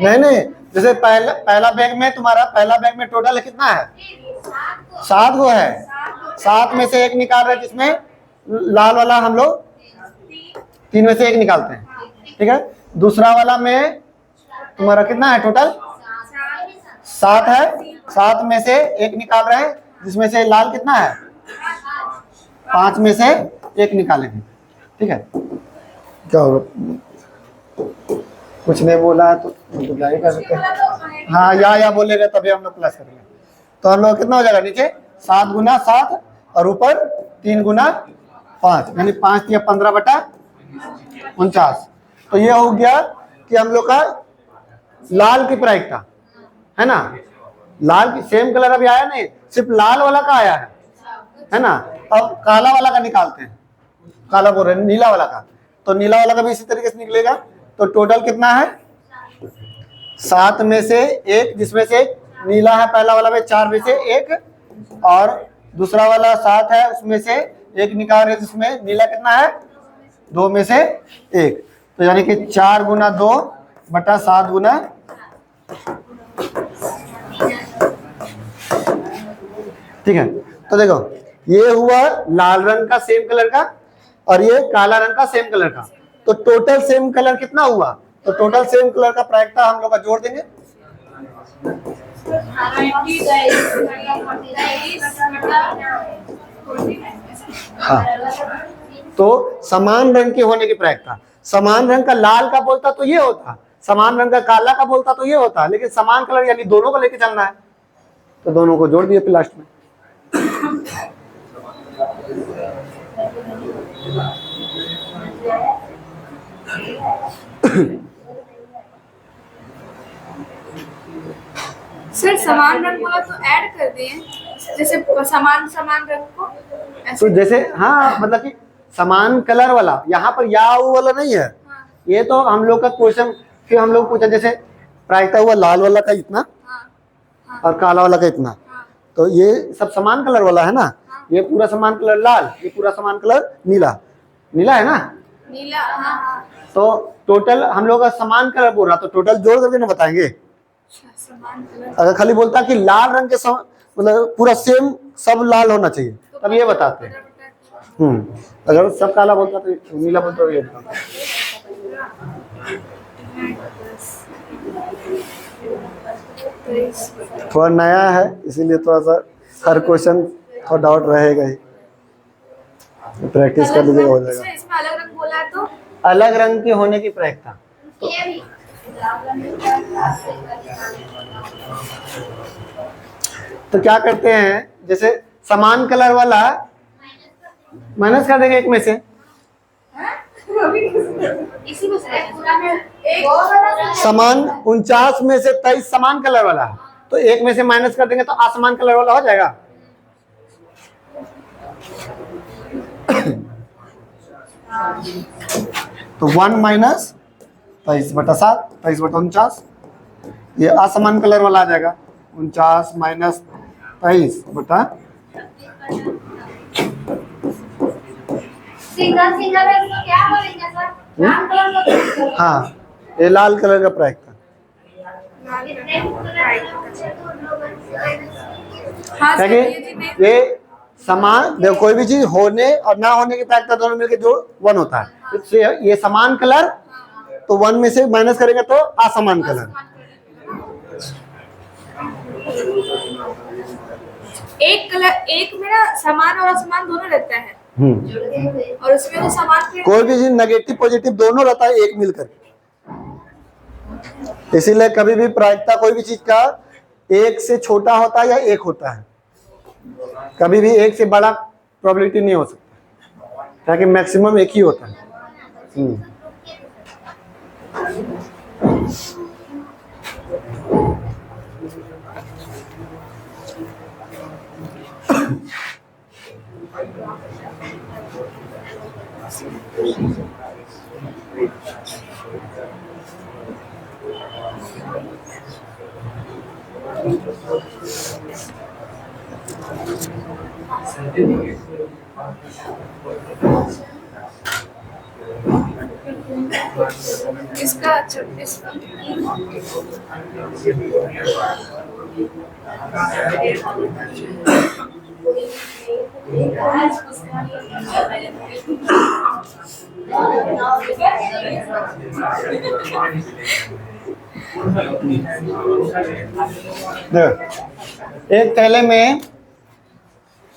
है। नहीं, जैसे पहला बैग में तुम्हारा, पहला बैग में टोटल कितना है, 7 गो है। 7 में से एक निकाल रहे हैं, जिसमें लाल वाला हम लोग 3 में से एक निकालते हैं, ठीक है। दूसरा वाला में तुम्हारा कितना है, टोटल 7 है। 7 में से एक निकाल रहे हैं, जिसमें से लाल कितना है, 5 में से एक निकालेंगे, ठीक है। क्या होगा, कुछ नहीं बोला है तो क्या ही कर सकते हैं। हाँ, या बोलेगा तभी हम लोग प्लस करेंगे। तो हम लोग कितना हो जाएगा, नीचे 7 गुना 7 और ऊपर 3 गुना 5, यानी 5 या 15/49। तो ये हो गया कि हम लोग का लाल की प्रायिकता है ना। लाल की सेम कलर अभी आया नहीं, सिर्फ लाल वाला का आया है ना। अब काला वाला का निकालते हैं, काला बोल रहे हैं, नीला वाला का। तो नीला वाला का भी इसी तरीके से निकलेगा। तो टोटल कितना है, 7 में से एक, जिसमें से नीला है पहला वाला में 4 में से एक, और दूसरा वाला 7 है, उसमें से एक निकाल रहे, जिसमें नीला कितना है, 2 में से एक। तो यानी कि 4 गुना 2/7 गुना, ठीक है। तो देखो ये हुआ लाल रंग का सेम कलर का, और ये काला रंग का सेम कलर का। तो टोटल सेम कलर कितना हुआ, तो टोटल सेम कलर का प्रायिकता हम लोग का जोड़ देंगे। हाँ, तो समान रंग के होने की प्रायिकता, समान रंग का लाल का बोलता तो ये होता, समान रंग का काला का बोलता तो ये होता, लेकिन समान कलर यानी दोनों को लेके चलना है, तो दोनों को जोड़ दिए फिर लास्ट में। सर समान रंग बोला तो ऐड कर दिए, जैसे समान रंग को तो जैसे हाँ, मतलब कि समान कलर वाला, यहाँ पर या वाला नहीं है। हाँ। ये तो हम लोग का क्वेश्चन, फिर हम लोग पूछा जैसे प्रायिकता हुआ लाल वाला का इतना, हाँ। और काला वाला का इतना। हाँ। तो ये सब समान कलर वाला है ना। ये पूरा समान कलर लाल, ये पूरा समान कलर नीला, नीला है ना। नीला, हाँ तो टोटल हम लोग का समान कलर बोल रहा, तो टोटल जोड़ करके ना बताएंगे। समान कलर। अगर खाली बोलता कि लाल रंग के मतलब पूरा सेम सब लाल होना चाहिए, तब ये बताते हैं। अगर सब काला बोलता तो नीला बोलता तो ये बताता। थोड़ा नया है इसीलिए थोड़ा सा हर क्वेश्चन थोड़ा डाउट रहेगा ही, प्रैक्टिस कर लीजिएगा हो जाएगा। इसमें अलग रंग बोला है तो अलग रंग के होने की प्रायिकता, तो क्या करते हैं, जैसे समान कलर वाला माइनस कर देंगे एक में से, इसी में से समान 49 में से 23 समान कलर वाला है, तो एक में से माइनस कर देंगे तो असमान कलर वाला हो जाएगा। तो 1 माइनस 23/7, 23/49, ये असमान कलर वाला आ जाएगा। 49 माइनस 23 बटा, सिंगल सिंगल इसको क्या बोलेंगे सर? लाल कलर का। हाँ ये लाल कलर का प्रायिकता। हाँ सर, क्योंकि ये समान, देखो कोई भी चीज होने और ना होने की प्रायिकता दोनों मिलकर जो 1 होता है, इससे ये समान कलर, तो 1 में से माइनस करेंगे तो असमान कलर। एक कलर, एक में ना समान और असमान दोनों रहता है, और उसमें तो समान कोई भी चीज नेगेटिव पॉजिटिव दोनों रहता है एक मिलकर, इसीलिए कभी भी प्रायिकता कोई भी चीज का एक से छोटा होता है या एक होता है, कभी भी एक से बड़ा प्रोबेबिलिटी नहीं हो सकता, ताकि मैक्सिमम एक ही होता है। इसका 26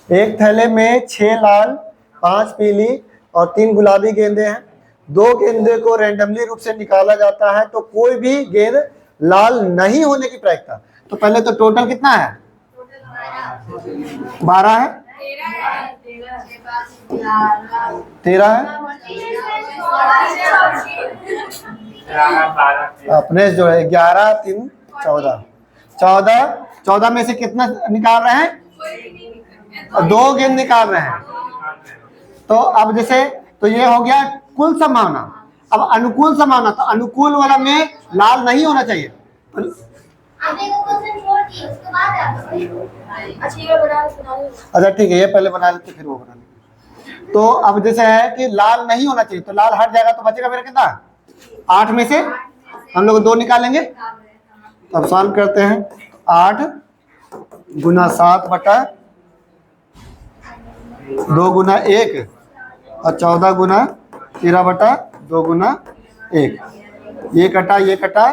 एक थैले में 6 लाल, 5 पीली और 3 गुलाबी गेंदे हैं। 2 गेंदे को रैंडमली रूप से निकाला जाता है, तो कोई भी गेंद लाल नहीं होने की प्रायिकता। तो पहले तो टोटल कितना है? 12 है, 13 है, अपने जो है 11, 3, 14, 14 में से कितना निकाल रहे हैं? 2 गेंद निकाल रहे हैं। तो अब जैसे, तो ये हो गया कुल संभावना। अब अनुकूल संभावना, तो अनुकूल वाला में लाल नहीं होना चाहिए। अच्छा ठीक है, ये पहले बना लेते फिर वो बना लेते। तो अब जैसे है कि लाल नहीं होना चाहिए, तो लाल हट जाएगा, तो बचेगा मेरा कितना? 8 में से हम लोग 2 निकालेंगे। अब सॉल्व करते हैं। 8 गुना 7 बटा 2 गुना 1 और 14 गुना 13 बटा 2 गुना 1। ये कटा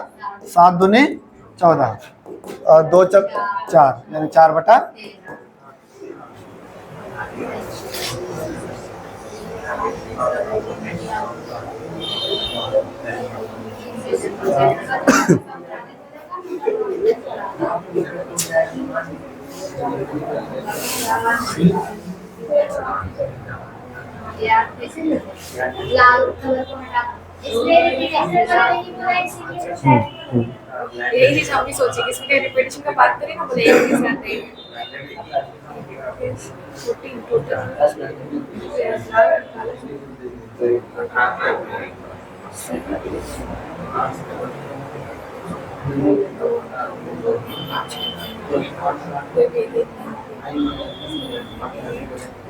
7 दूनी 14 और 2 4, यानी 4 बटा लाल कलर को हटा, इसलिए यही चीज हम भी सोचे कि इसमें रिपीटेशन का बात करें ना, बोले एक के साथ नहीं। 14 टोटल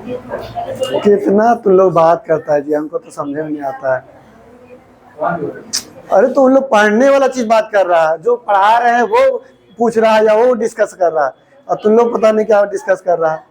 कितना तुम लोग बात करता है जी, हमको तो समझ में नहीं आता है। अरे तुम लोग पढ़ने वाला चीज बात कर रहा है, जो पढ़ा रहे हैं वो पूछ रहा है या वो डिस्कस कर रहा है, और तुम लोग पता नहीं क्या डिस्कस कर रहा है।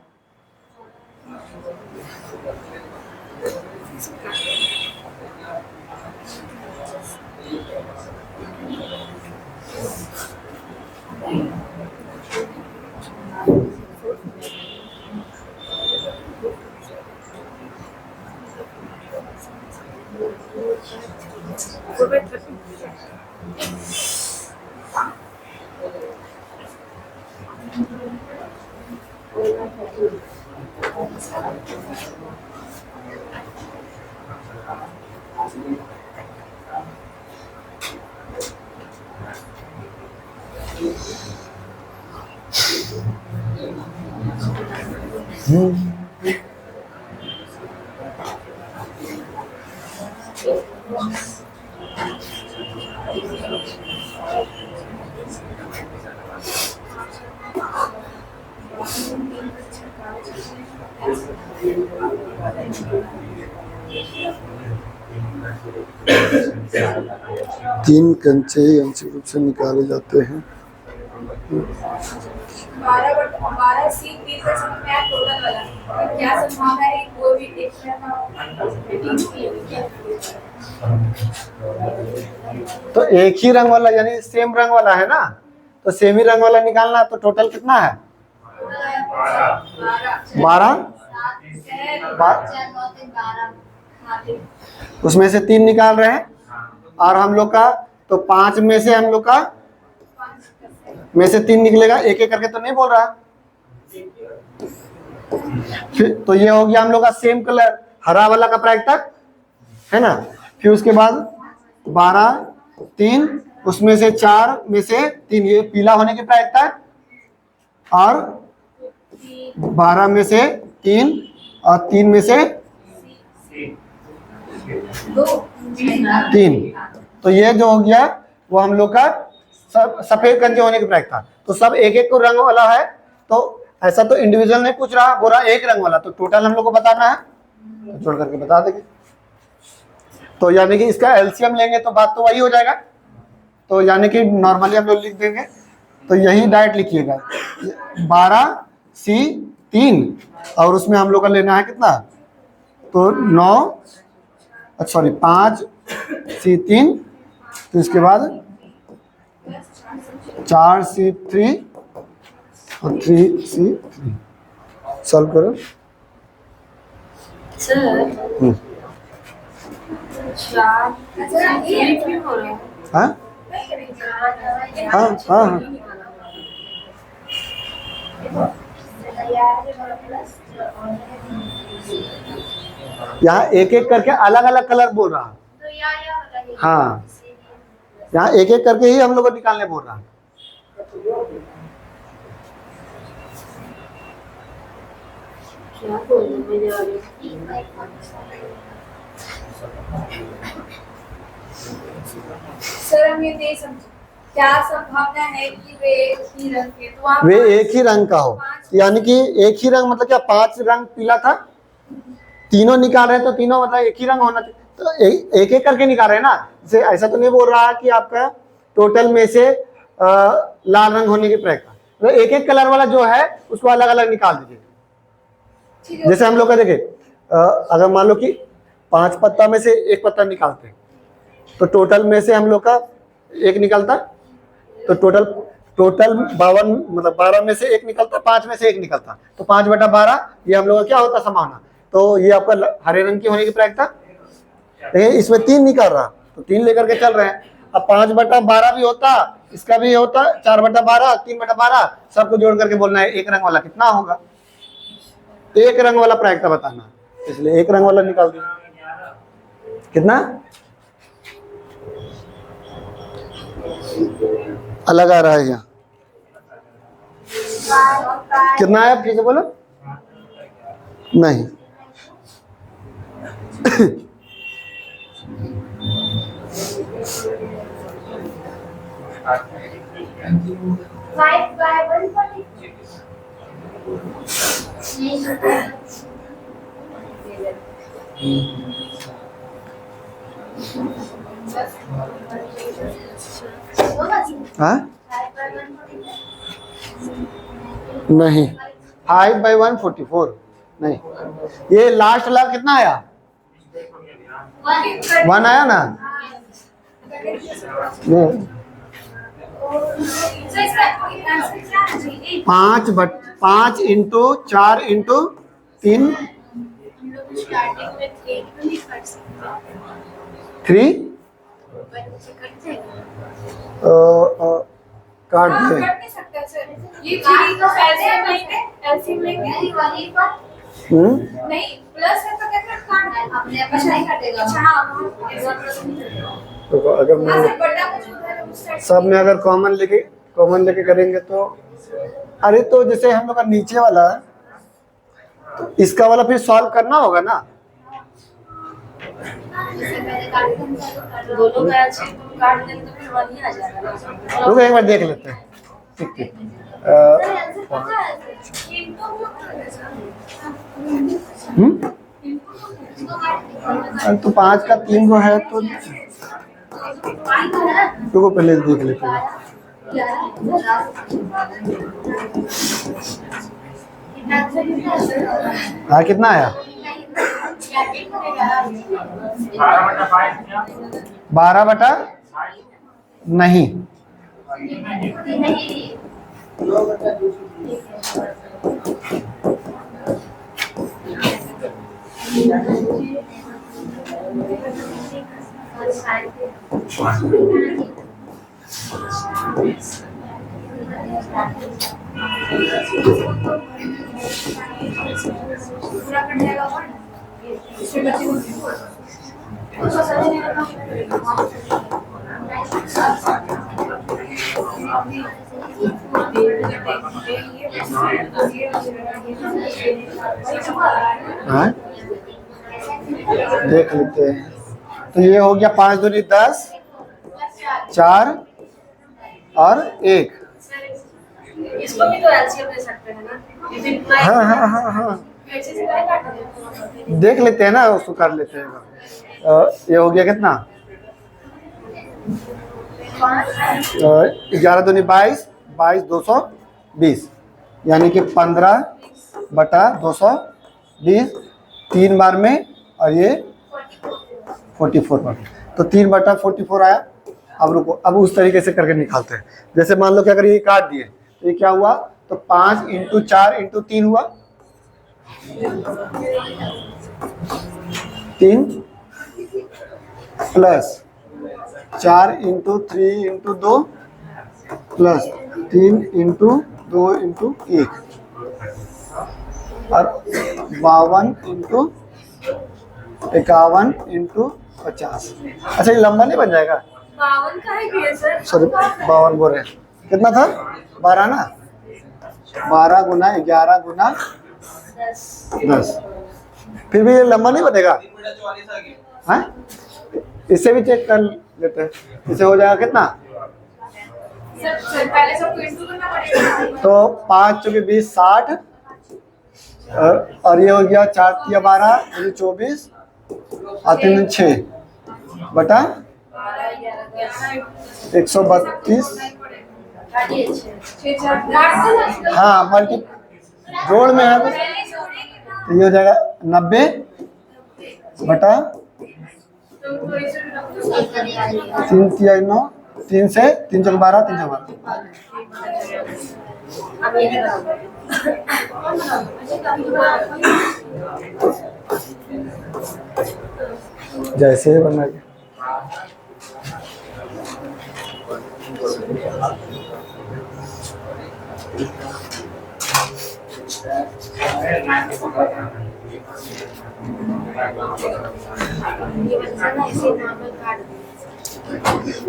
तीन कंचे आंशिक रूप से निकाले जाते हैं। 12 सी 3 का समझ में आया टोटल वाला, और क्या संभावना है कोई भी एक तो एक ही रंग वाला यानी सेम रंग वाला है ना, तो सेम ही रंग वाला निकालना, तो टोटल कितना है 12। उसमें से 3 निकाल रहे हैं, और हम लोग का तो 5 में से हम लोग का में से 3 निकलेगा, एक एक करके तो नहीं बोल रहा। फिर तो ये हो गया हम लोग का सेम कलर हरा वाला का प्रायिकता है ना। फिर उसके बाद 12 3 उसमें से 4 में से 3 ये पीला होने की प्रायिकता है, और 12 में से 3 और 3 में से 3, तो ये जो हो गया वो हम लोग का सफेद कंचे होने की प्रायिकता। तो सब एक एक को रंग वाला है, तो ऐसा तो इंडिविजुअल नहीं पूछ रहा, बोला एक रंग वाला, तो टोटल हम लोग को बताना है, तो जोड़ करके बता देंगे। तो यानी कि इसका एलसीएम लेंगे तो बात तो वही हो जाएगा, तो यानी कि नॉर्मली हम लोग लिख देंगे, तो यही डायरेक्ट लिखिएगा 12 C 3, और उसमें हम लोग का लेना है कितना, तो 5 C 3, तो इसके बाद 4 C 3 और 3 C 3 सॉल्व करो। हाँ हाँ हाँ यहाँ एक एक करके अलग अलग कलर बोल रहा है। हाँ, यहाँ एक एक करके ही हम लोग को निकालने बोल रहा है। सर हम ये नहीं समझे, क्या संभावना है कि वे एक ही रंग के, तो आप वे एक ही रंग का हो, यानी कि एक ही रंग मतलब क्या 5 रंग पीला था, तीनों निकाल रहे हैं तो तीनों मतलब एक ही रंग होना चाहिए, तो एक एक करके निकाल रहे हैं ना। जैसे ऐसा तो नहीं बोल रहा कि आपका टोटल में से लाल रंग होने की प्रायिकता, तो एक एक कलर वाला जो है उसको अलग अलग निकाल दीजिए। जैसे हम लोग का देखे, अगर मान लो कि 5 पत्ता में से एक पत्ता निकालते हैं, तो टोटल में से हम लोग का एक निकलता, तो टोटल 52 मतलब 12 में से एक निकलता, 5 में से एक निकलता, तो 5/12 ये हम लोग का क्या होता संभावना, तो ये आपका हरे रंग की होने की प्रायिकता। देखिए इसमें 3 निकल रहा, तो 3 लेकर के चल रहे हैं। अब 5/12 भी होता, इसका भी होता 4/12 3/12, सबको जोड़ करके बोलना है एक रंग वाला कितना होगा, एक रंग वाला प्रायिकता बताना, इसलिए एक रंग वाला निकाल दिया। कितना अलग आ रहा है यहाँ, कितना है फिर से बोलो। नहीं हाँ नहीं, 5/144 नहीं, ये लास्ट वाला कितना आया? 1 आया ना? नहीं, 5 इंटू 4 इंटू 3 3 काट दे। नहीं सकते सर, ये थ्री तो एलसीएम लेंगे, एलसीएम लेंगे नहीं, प्लस है तो कैसे काट अपने आप नहीं कटेगा। अच्छा हाँ, तो अगर मैं हाँ सर, बड़ा कुछ उधर उस साइड सब में अगर कॉमन लेके करेंगे तो, अरे तो जैसे हम लोग का नीचे वाला है, तो इसका वाला फिर सॉल्व करना होगा ना। इससे पहले काट देंगे। दोनों का एलसीएम तुम काट देंगे तो फिर 1 ही आ जाएगा ना। रुको एक बार देख लेते हैं। ठीक ठीक। तो 5 का 3 गो है तो रुको पहले देख लेते हैं। हाँ कितना आया? 12/, नहीं पूरा कट जाएगा और इससे बच्चे को उसको समझ नहीं आता। हाँ देख लेते हैं। तो ये हो गया 5 दूनी 10, 4 और 1। इसको भी तो एलसीएम ले सकते हैं ना, ये भी हाँ हाँ हाँ हाँ ऐसे से नहीं काटेंगे। देख लेते हैं ना, उसको कर लेते हैं। ये हो गया कितना? 11 दूनी 22, 22 220, यानी कि 15/220 3 बार में, और ये 44 बार। तो 3/44 आया। अब रुको, अब उस तरीके से करके निकालते हैं। जैसे मान लो कि अगर ये काट दिए तो ये क्या हुआ? तो 5 इंटू 4 इंटू 3 हुआ 3 plus 4 into 3 into 2 plus 3 into 2 into 1 और 52 इंटू 51 इंटू 50। अच्छा ये लंबा नहीं बन जाएगा? 52 का है कि सर? सॉरी 52 बोल रहे हैं। कितना था? 12 ना? 12 गुना 11 गुना 10। फिर भी ये लंबा नहीं बनेगा? हाँ इससे भी चेक कर लेते हैं। इससे हो जाएगा कितना? सर पहले सबको इंटू करना पड़ेगा। तो 5 चौके 20 60 और ये हो गया 4 तिया 12 यानी 24 और 3 6 बटा 132। हाँ मल्टी जोड़ में है तो ये हो जाएगा 90 बटा 3 तिया 9, 3 से 3 चौके 12 3 चौके 12 जैसे बना के।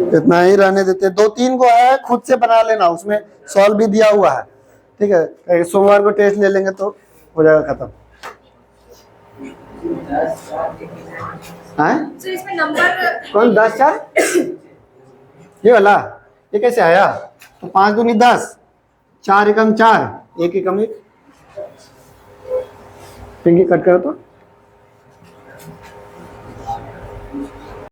इतना ही रहने देते। 2-3 को है खुद से बना लेना, उसमें सॉल्व भी दिया हुआ है। ठीक है, सोमवार को टेस्ट ले लेंगे तो हो जाएगा खत्म। तो इसमें नंबर कौन 10 4 ये वाला ये कैसे आया? तो 5 दूनी 10, 4 एकम 4, 1 एकम 1। पिंकी कट करो तो